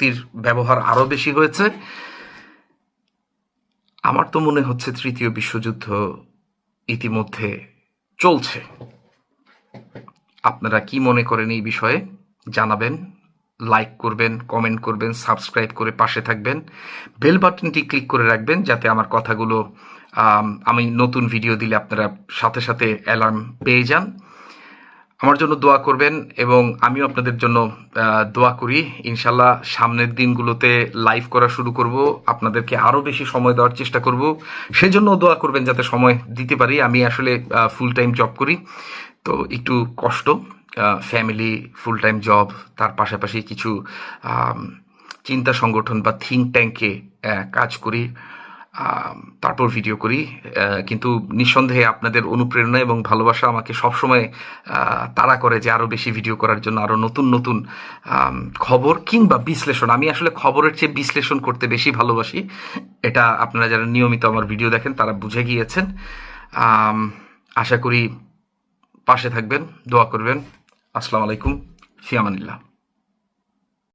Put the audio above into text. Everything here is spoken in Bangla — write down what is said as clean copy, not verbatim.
প্রযুক্তির ব্যবহার আরও বেশি হয়েছে। আমার তো মনে হচ্ছে তৃতীয় বিশ্বযুদ্ধ ইতিমধ্যে চলছে। আপনারা কি মনে করেন এই বিষয়ে জানাবেন, লাইক করবেন, কমেন্ট করবেন, সাবস্ক্রাইব করে পাশে থাকবেন, বেল বাটনটি ক্লিক করে রাখবেন যাতে আমার কথাগুলো আমি নতুন ভিডিও দিলে আপনারা সাথে সাথে অ্যালার্ম পেয়ে যান। আমার জন্য দোয়া করবেন এবং আমিও আপনাদের জন্য দোয়া করি। ইনশাল্লাহ সামনের দিনগুলোতে লাইভ করা শুরু করব, আপনাদেরকে আরও বেশি সময় দেওয়ার চেষ্টা করব। সেজন্য দোয়া করবেন যাতে সময় দিতে পারি। আমি আসলে ফুল টাইম জব করি, তো একটু কষ্ট, ফ্যামিলি, ফুল টাইম জব, তার পাশাপাশি কিছু চিন্তা সংগঠন বা থিঙ্ক ট্যাঙ্কে কাজ করি, তারপর ভিডিও করি। কিন্তু নিঃসন্দেহে আপনাদের অনুপ্রেরণা এবং ভালোবাসা আমাকে সবসময় তাড়া করে যে আরও বেশি ভিডিও করার জন্য, আরও নতুন নতুন খবর কিংবা বিশ্লেষণ। আমি আসলে খবরের চেয়ে বিশ্লেষণ করতে বেশি ভালোবাসি। এটা আপনারা যারা নিয়মিত আমার ভিডিও দেখেন তারা বুঝে গিয়েছেন। আশা করি পাশে থাকবেন, দোয়া করবেন। আসসালামু আলাইকুম, ফি আমানিল্লাহ।